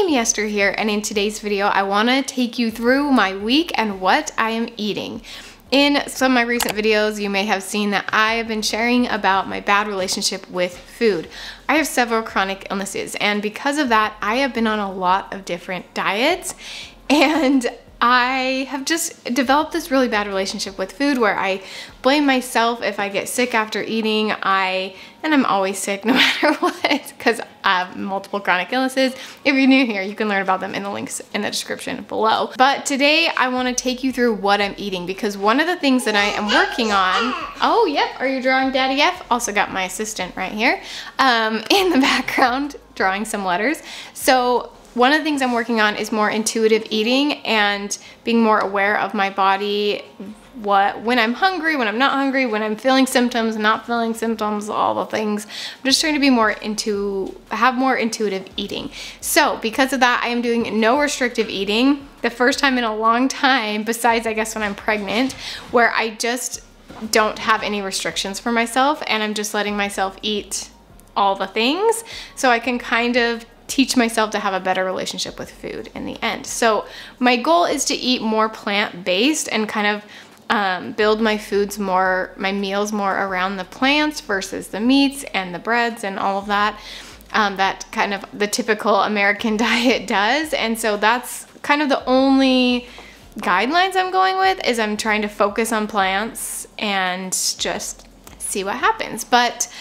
Amy Esther here, and in today's video I want to take you through my week and what I am eating. In some of my recent videos you may have seen that I have been sharing about my bad relationship with food. I have several chronic illnesses, and because of that I have been on a lot of different diets, and I have just developed this really bad relationship with food where I blame myself if I get sick after eating. And I'm always sick no matter what because I have multiple chronic illnesses. If you're new here, you can learn about them in the links in the description below. But today I want to take you through what I'm eating, because one of the things that I am working on, oh yep, are you drawing Daddy F? Also got my assistant right here in the background drawing some letters. So one of the things I'm working on is more intuitive eating and being more aware of my body, when I'm hungry, when I'm not hungry, when I'm feeling symptoms, not feeling symptoms, all the things. I'm just trying to be have more intuitive eating. So because of that, I am doing no restrictive eating. The first time in a long time, besides I guess when I'm pregnant, where I just don't have any restrictions for myself and I'm just letting myself eat all the things so I can kind of teach myself to have a better relationship with food in the end. So my goal is to eat more plant-based and kind of build my meals more around the plants versus the meats and the breads and all of that, that kind of the typical American diet does. And so that's kind of the only guidelines I'm going with, is I'm trying to focus on plants and just see what happens. But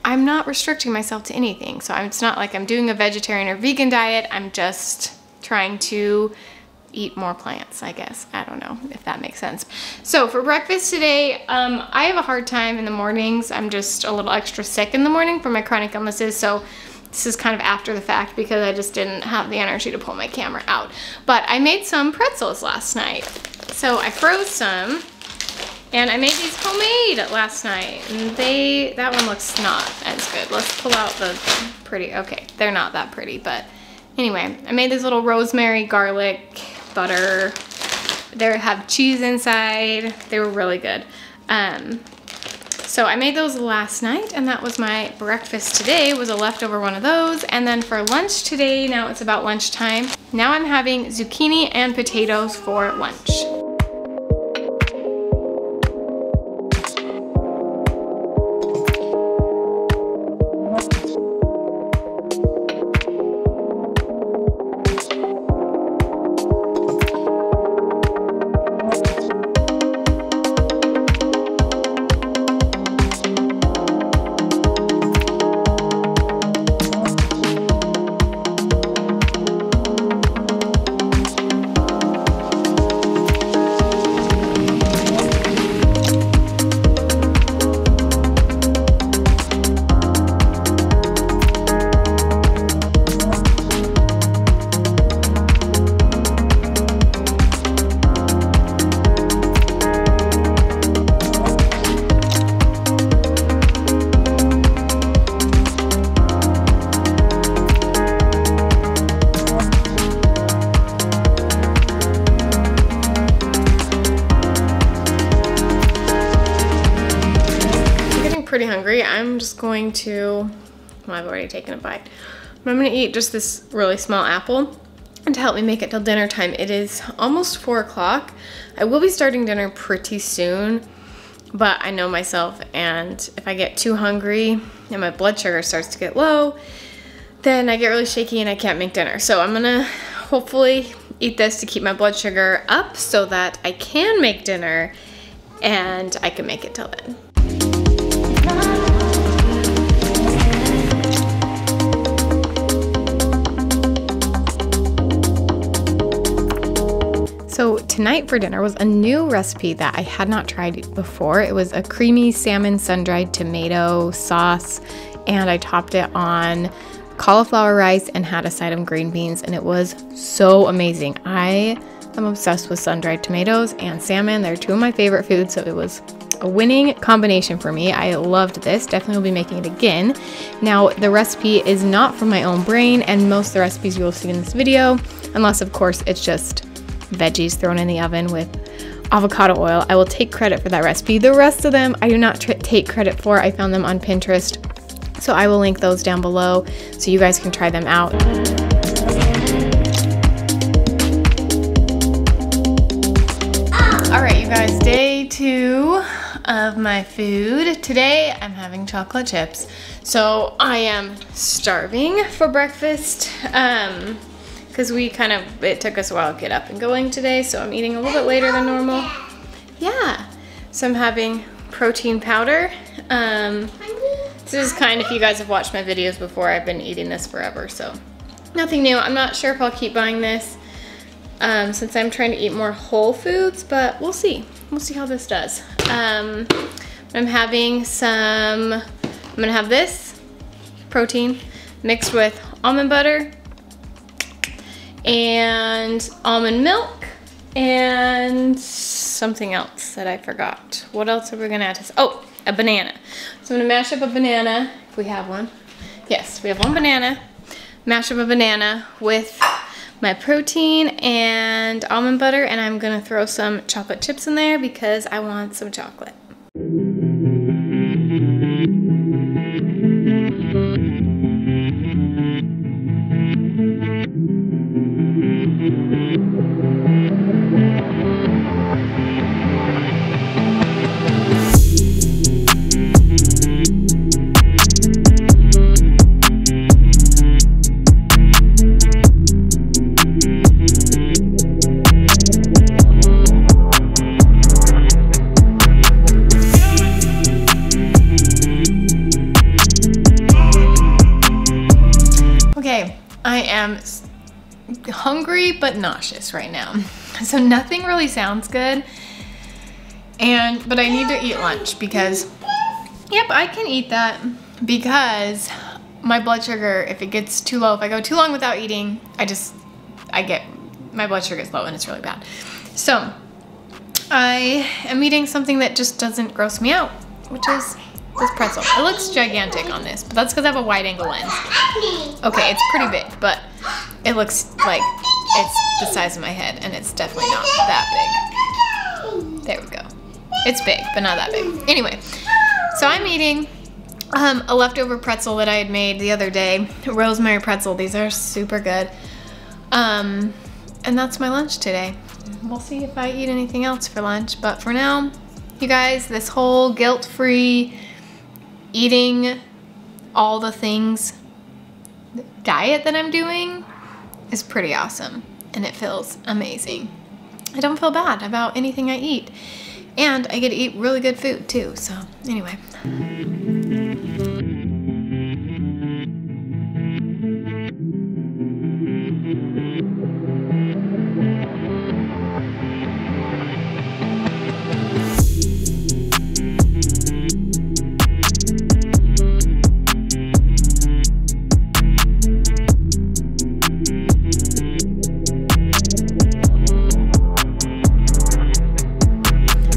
I'm not restricting myself to anything. So it's not like I'm doing a vegetarian or vegan diet. I'm just trying to eat more plants, I guess. I don't know if that makes sense. So for breakfast today, I have a hard time in the mornings. I'm just a little extra sick in the morning for my chronic illnesses. So this is kind of after the fact because I just didn't have the energy to pull my camera out. But I made some pretzels last night. So I froze some. And I made these homemade last night, and that one looks not as good. Let's pull out the pretty, okay, they're not that pretty, but anyway, I made this little rosemary, garlic, butter. They have cheese inside. They were really good. So I made those last night, and that was my breakfast today, was a leftover one of those. And then for lunch today, now it's about lunchtime. Now I'm having zucchini and potatoes for lunch. Pretty hungry. I'm just going to, well, I've already taken a bite. I'm gonna eat just this really small apple and to help me make it till dinner time. It is almost 4 o'clock. I will be starting dinner pretty soon, but I know myself, and if I get too hungry and my blood sugar starts to get low, then I get really shaky and I can't make dinner. So I'm gonna hopefully eat this to keep my blood sugar up so that I can make dinner and I can make it till then. So tonight for dinner was a new recipe that I had not tried before. It was a creamy salmon sun-dried tomato sauce, and I topped it on cauliflower rice and had a side of green beans, and it was so amazing. I am obsessed with sun-dried tomatoes and salmon. They're two of my favorite foods, so it was a winning combination for me. I loved this. Definitely will be making it again. Now, the recipe is not from my own brain, and most of the recipes you will see in this video, unless of course it's just veggies thrown in the oven with avocado oil. I will take credit for that recipe. The rest of them I do not take credit for. I found them on Pinterest, so I will link those down below so you guys can try them out. 2 of my food. Today I'm having chocolate chips. So I am starving for breakfast because it took us a while to get up and going today, so I'm eating a little bit later than normal. Yeah, so I'm having protein powder. This is if you guys have watched my videos before, I've been eating this forever, so nothing new. I'm not sure if I'll keep buying this since I'm trying to eat more whole foods, but we'll see. We'll see how this does. I'm gonna have this protein mixed with almond butter and almond milk and something else that I forgot. What else are we gonna add to this? Oh, a banana. So I'm gonna mash up a banana, if we have one. Yes, we have one banana. Mash up a banana with my protein and almond butter, and I'm gonna throw some chocolate chips in there because I want some chocolate. Okay, I am hungry but nauseous right now. So nothing really sounds good, but I need to eat lunch because, yep, I can eat that because my blood sugar, if it gets too low, if I go too long without eating, my blood sugar is low and it's really bad. So I am eating something that just doesn't gross me out, which is this pretzel. It looks gigantic on this, but that's because I have a wide angle lens. Okay, it's pretty big, but it looks like it's the size of my head, and it's definitely not that big. There we go. It's big, but not that big. Anyway, so I'm eating a leftover pretzel that I had made the other day, rosemary pretzel. These are super good. And that's my lunch today. We'll see if I eat anything else for lunch, but for now, you guys, this whole guilt-free eating all the things diet that I'm doing is pretty awesome, and it feels amazing. I don't feel bad about anything I eat, and I get to eat really good food too, so anyway.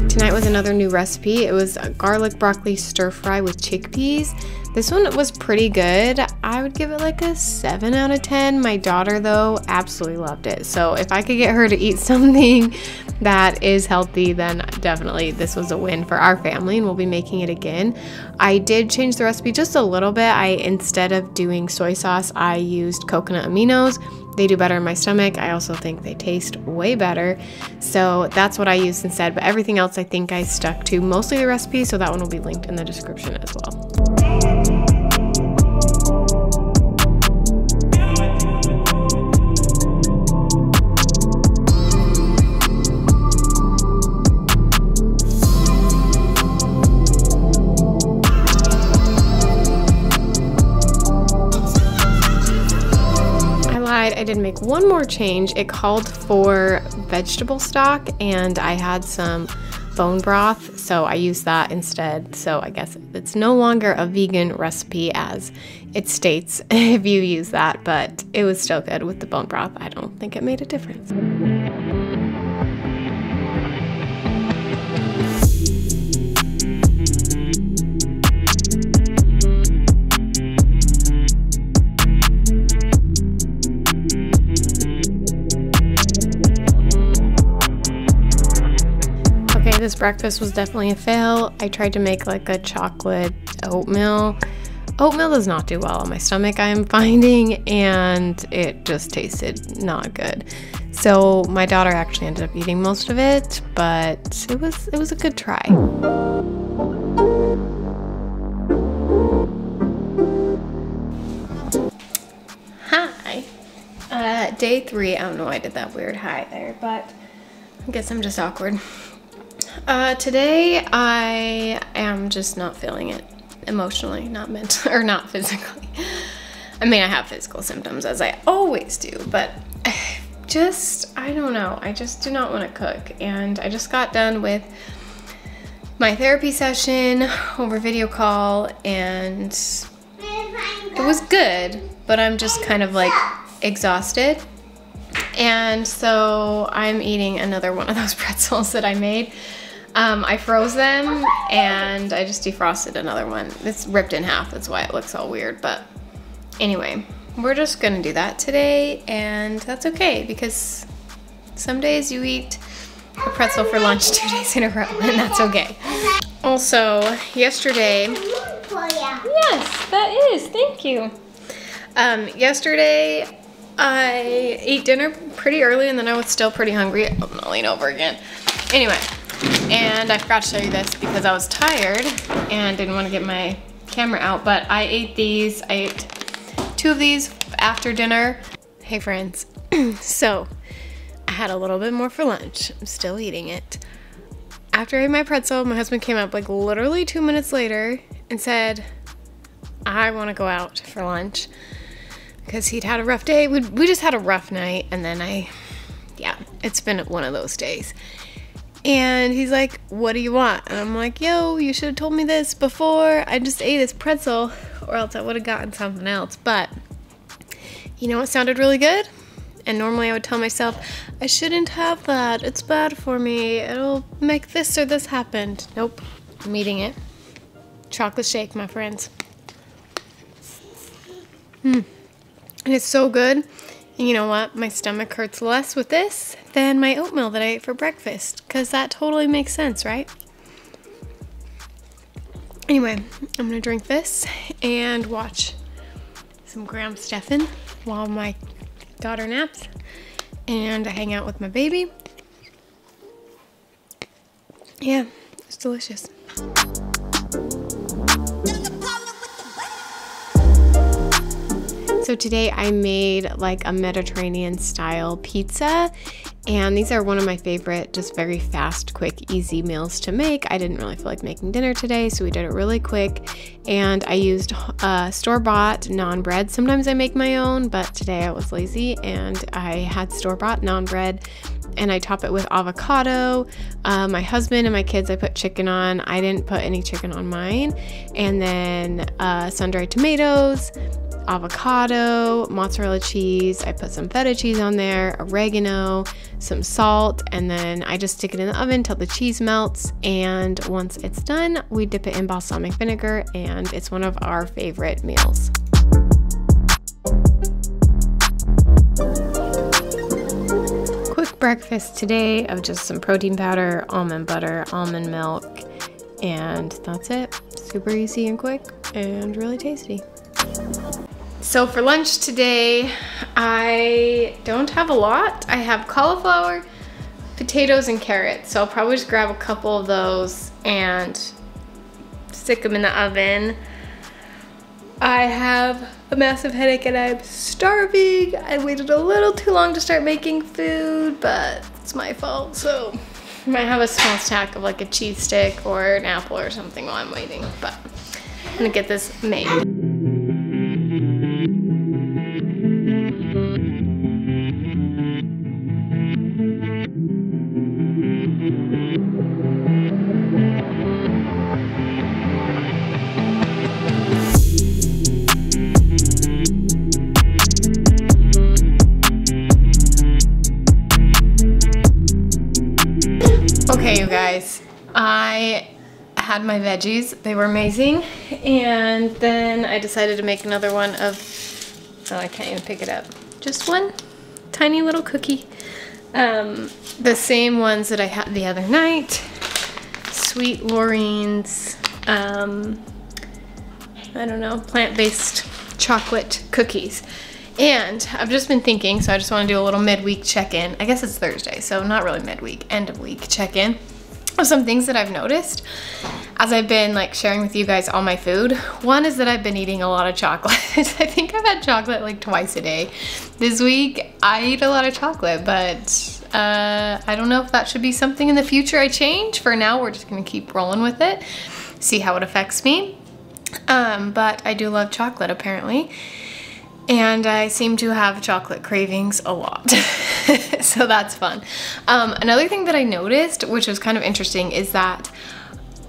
Tonight was another new recipe. It was a garlic broccoli stir fry with chickpeas. This one was pretty good. I would give it like a 7 out of 10. My daughter, though, absolutely loved it. So if I could get her to eat something that is healthy, then definitely this was a win for our family, and we'll be making it again. I did change the recipe just a little bit. Instead of doing soy sauce, I used coconut aminos. They do better in my stomach. I also think they taste way better. So that's what I used instead. But everything else I think I stuck to mostly the recipe, so that one will be linked in the description as well. I did make one more change. It called for vegetable stock, and I had some bone broth, so I used that instead. So I guess it's no longer a vegan recipe as it states if you use that, but it was still good with the bone broth. I don't think it made a difference. This breakfast was definitely a fail. I tried to make like a chocolate oatmeal Oatmeal does not do well on my stomach, I am finding, and it just tasted not good. So my daughter actually ended up eating most of it, but it was a good try. Hi. Day 3. I don't know why I did that weird hi there, but I guess I'm just awkward. Today I am just not feeling it emotionally, not mentally, or not physically. I mean, I have physical symptoms as I always do, but I don't know. I just do not want to cook. And I just got done with my therapy session over video call, and it was good, but I'm just kind of like exhausted. And so I'm eating another one of those pretzels that I made. I froze them and I just defrosted another one. It's ripped in half, that's why it looks all weird. But anyway, we're just gonna do that today, and that's okay because some days you eat a pretzel for lunch 2 days in a row, and that's okay. Also, yesterday, yes, that is, thank you. Yesterday, I ate dinner pretty early and then I was still pretty hungry. I'm gonna lean over again. Anyway, and I forgot to show you this because I was tired and didn't want to get my camera out, but I ate these. I ate 2 of these after dinner. Hey friends, so I had a little bit more for lunch. I'm still eating it. After I ate my pretzel, my husband came up like literally 2 minutes later and said, I want to go out for lunch. Because he'd had a rough day. We just had a rough night, and then yeah, it's been one of those days. And he's like, what do you want? And I'm like, yo, you should have told me this before I just ate this pretzel, or else I would have gotten something else. But you know what sounded really good? And normally I would tell myself, I shouldn't have that. It's bad for me. It'll make this or this happen. Nope, I'm eating it. Chocolate shake, my friends. And it's so good. And you know what? My stomach hurts less with this than my oatmeal that I ate for breakfast. Because that totally makes sense, right? Anyway, I'm going to drink this and watch some Graham Stephan while my daughter naps. And I hang out with my baby. Yeah, it's delicious. So today I made like a Mediterranean style pizza, and these are one of my favorite, just very fast, quick, easy meals to make. I didn't really feel like making dinner today, so we did it really quick, and I used store-bought naan bread. Sometimes I make my own, but today I was lazy and I had store-bought naan bread, and I top it with avocado. My husband and my kids, I put chicken on. I didn't put any chicken on mine. And then sun-dried tomatoes, avocado, mozzarella cheese. I put some feta cheese on there, oregano, some salt, and then I just stick it in the oven till the cheese melts. And once it's done, we dip it in balsamic vinegar, and it's one of our favorite meals. Quick breakfast today of just some protein powder, almond butter, almond milk, and that's it. Super easy and quick and really tasty. So for lunch today, I don't have a lot. I have cauliflower, potatoes, and carrots. So I'll probably just grab a couple of those and stick them in the oven. I have a massive headache and I'm starving. I waited a little too long to start making food, but it's my fault. So I might have a small stack of like a cheese stick or an apple or something while I'm waiting, but I'm gonna get this made. Okay, you guys, I had my veggies. They were amazing. And then I decided to make another one of, oh, I can't even pick it up. Just one tiny little cookie. The same ones that I had the other night. Sweet Lorene's I don't know, plant-based chocolate cookies. And I've just been thinking, so I just want to do a little midweek check-in. I guess it's Thursday, so not really midweek, end of week check-in of some things that I've noticed as I've been like sharing with you guys all my food. One is that I've been eating a lot of chocolate. I think I've had chocolate like twice a day. This week, I eat a lot of chocolate, but I don't know if that should be something in the future I change. For now, we're just gonna keep rolling with it, see how it affects me. But I do love chocolate apparently. And I seem to have chocolate cravings a lot. So that's fun. Another thing that I noticed, which was kind of interesting, is that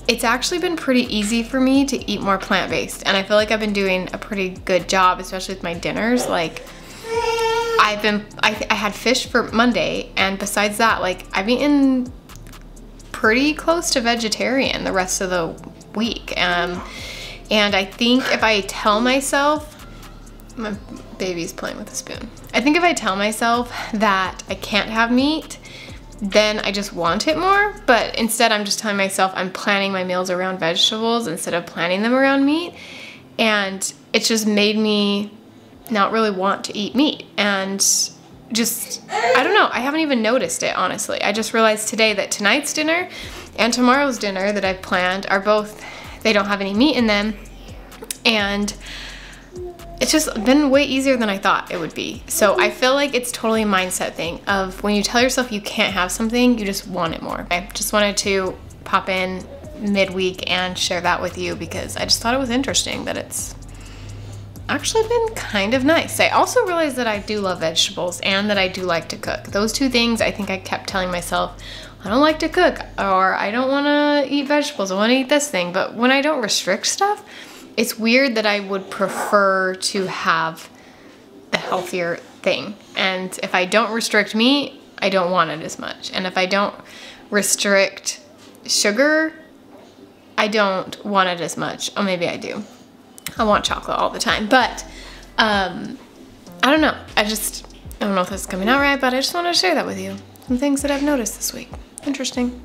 it's actually been pretty easy for me to eat more plant-based. And I feel like I've been doing a pretty good job, especially with my dinners. Like I had fish for Monday, and besides that, like I've eaten pretty close to vegetarian the rest of the week. And I think if I tell myself, my baby's playing with a spoon. I think if I tell myself that I can't have meat, then I just want it more. But instead, I'm just telling myself I'm planning my meals around vegetables instead of planning them around meat. And it's just made me not really want to eat meat. And just, I don't know, I haven't even noticed it, honestly. I just realized today that tonight's dinner and tomorrow's dinner that I've planned are both, they don't have any meat in them. And it's just been way easier than I thought it would be. So I feel like it's totally a mindset thing of when you tell yourself you can't have something, you just want it more. I just wanted to pop in midweek and share that with you because I just thought it was interesting that it's actually been kind of nice. I also realized that I do love vegetables and that I do like to cook. Those two things, I think I kept telling myself, I don't like to cook, or I don't want to eat vegetables, I want to eat this thing. But when I don't restrict stuff, it's weird that I would prefer to have the healthier thing. And if I don't restrict meat, I don't want it as much. And if I don't restrict sugar, I don't want it as much. Oh, maybe I do. I want chocolate all the time. But I don't know. I don't know if this is coming out right, but I just wanted to share that with you. Some things that I've noticed this week. Interesting.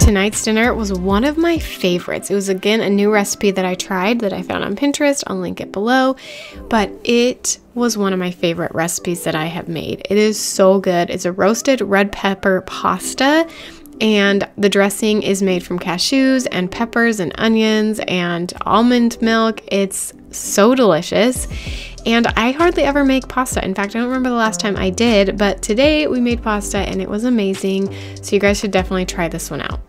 Tonight's dinner was one of my favorites. It was again a new recipe that I tried that I found on Pinterest. I'll link it below, but it was one of my favorite recipes that I have made. It is so good. It's a roasted red pepper pasta, and the dressing is made from cashews and peppers and onions and almond milk. It's so delicious. And I hardly ever make pasta. In fact, I don't remember the last time I did, but today we made pasta and it was amazing. So you guys should definitely try this one out.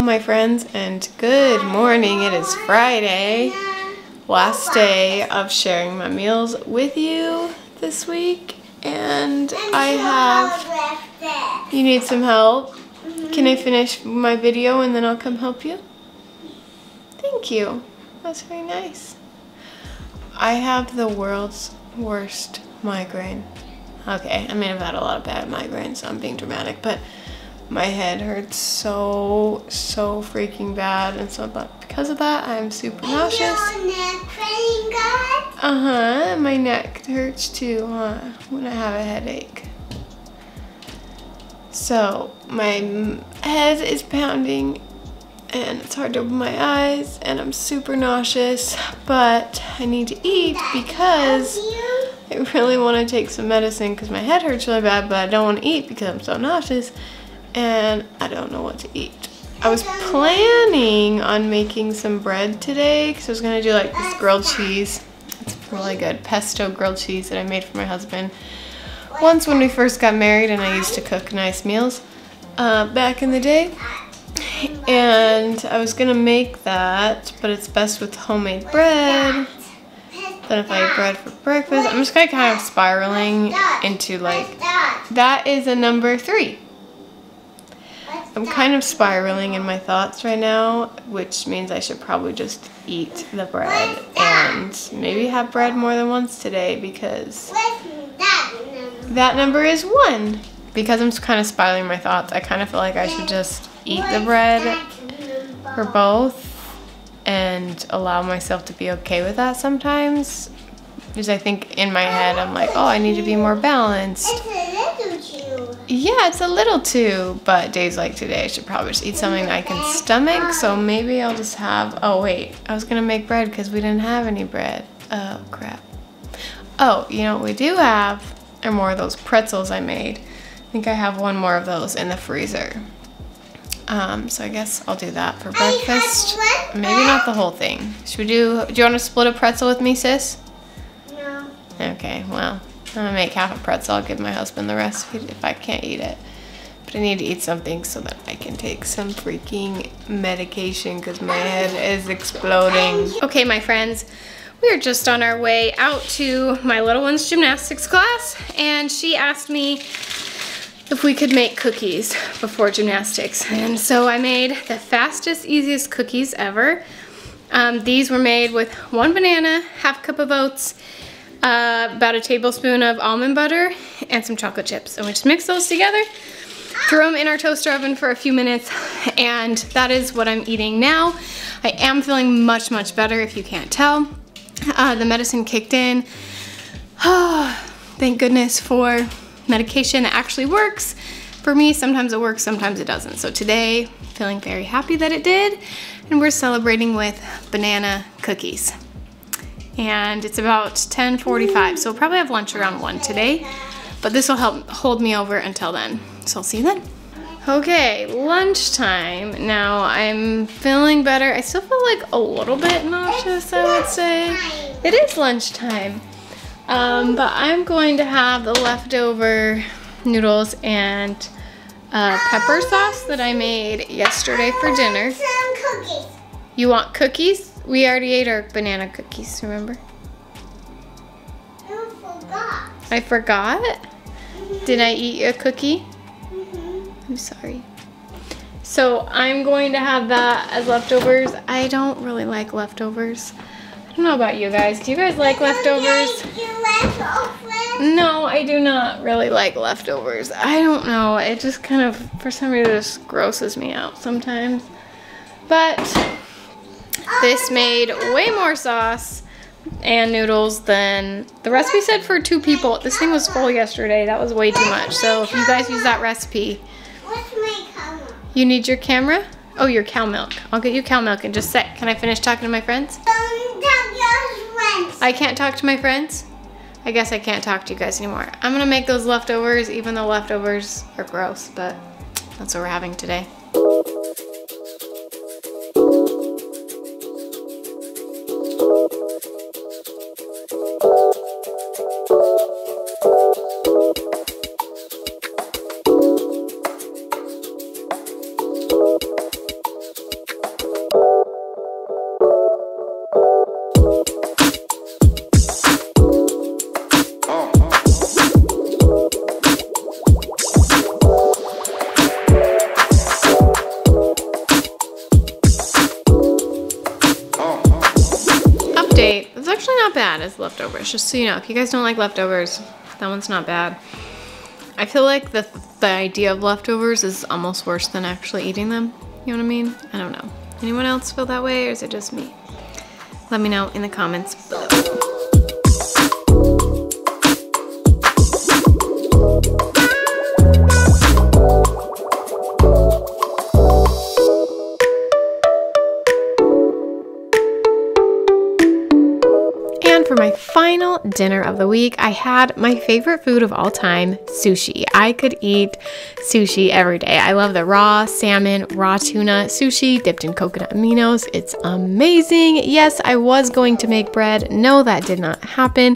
My friends, and good morning. It is Friday, last day of sharing my meals with you this week, and you need some help? Can I finish my video and then I'll come help you? Thank you. That's very nice. I have the world's worst migraine. Okay, I mean, I've had a lot of bad migraines, so I'm being dramatic, but my head hurts so freaking bad, and so because of that, I'm super nauseous. Is your neck feeling good? My neck hurts too, when I have a headache. So my head is pounding, and it's hard to open my eyes, and I'm super nauseous, but I need to eat because I really want to take some medicine because my head hurts really bad, but I don't want to eat because I'm so nauseous and I don't know what to eat. I was planning on making some bread today because I was going to do like this grilled cheese. It's really good pesto grilled cheese that I made for my husband once when we first got married, and I used to cook nice meals back in the day. And I was gonna make that, but it's best with homemade bread than if I eat bread for breakfast. I'm just kind of spiraling into like, that is a number 3. I'm kind of spiraling in my thoughts right now, which means I should probably just eat the bread and maybe have bread more than once today, because that number is 1. Because I'm kind of spiraling my thoughts, I kind of feel like I should just eat the bread for both and allow myself to be okay with that sometimes. Because I think in my head I'm like, oh, I need to be more balanced. Yeah, it's a little too, but days like today I should probably just eat something that I can stomach. So maybe I'll just have, oh wait, I was gonna make bread because we didn't have any bread. Oh crap. Oh, you know what we do have are more of those pretzels I made. I think I have 1 more of those in the freezer. So I guess I'll do that for breakfast. Maybe not the whole thing. Do you want to split a pretzel with me, sis? No. Okay, well, I'm gonna make half a pretzel. I'll give my husband the rest if I can't eat it. But I need to eat something so that I can take some freaking medication because my head is exploding. Okay, my friends, we are just on our way out to my little one's gymnastics class, and she asked me if we could make cookies before gymnastics. And so I made the fastest, easiest cookies ever. These were made with 1 banana, ½ cup of oats, about a tablespoon of almond butter, and some chocolate chips. And we just mixed those together, threw them in our toaster oven for a few minutes, and that is what I'm eating now. I am feeling much, much better if you can't tell. The medicine kicked in. Thank goodness for medication that actually works. For me, sometimes it works, sometimes it doesn't. So today, feeling very happy that it did, and we're celebrating with banana cookies. And it's about 10:45, so we'll probably have lunch around 1 today, but this will help hold me over until then. So I'll see you then. Okay, lunchtime. Now I'm feeling better. I still feel like a little bit nauseous, I would say. It is lunchtime. But I'm going to have the leftover noodles and pepper sauce that I made yesterday for dinner. Some cookies. You want cookies? We already ate our banana cookies, remember? I forgot. I forgot? Did I eat a cookie? I'm sorry. So I'm going to have that as leftovers. I don't really like leftovers. I don't know about you guys. Do you guys like leftovers? No, I do not really like leftovers. I don't know. It just kind of, for some reason, just grosses me out sometimes. But this made way more sauce and noodles than the recipe said for 2 people. This thing was full yesterday. That was way too much. So if you guys use that recipe, What's my camera? you need your camera? Oh, your cow milk. I'll get you cow milk in just a sec. Can I finish talking to my friends? Don't tell your friends. I can't talk to my friends? I guess I can't talk to you guys anymore. I'm gonna make those leftovers, even though leftovers are gross, but that's what we're having today. It's actually not bad as leftovers, just so you know. If you guys don't like leftovers, that one's not bad. I feel like the idea of leftovers is almost worse than actually eating them. You know what I mean? I don't know. Anyone else feel that way, or is it just me? Let me know in the comments below. For my final final dinner of the week, I had my favorite food of all time, sushi. I could eat sushi every day. I love the raw salmon, raw tuna sushi dipped in coconut aminos. It's amazing. Yes, I was going to make bread. No, that did not happen.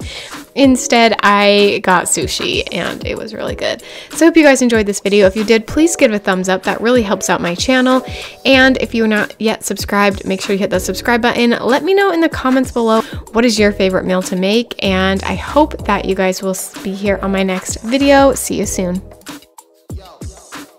Instead, I got sushi and it was really good. So I hope you guys enjoyed this video. If you did, please give it a thumbs up. That really helps out my channel. And if you're not yet subscribed, make sure you hit the subscribe button. Let me know in the comments below what is your favorite meal to make. And I hope that you guys will be here on my next video. See you soon.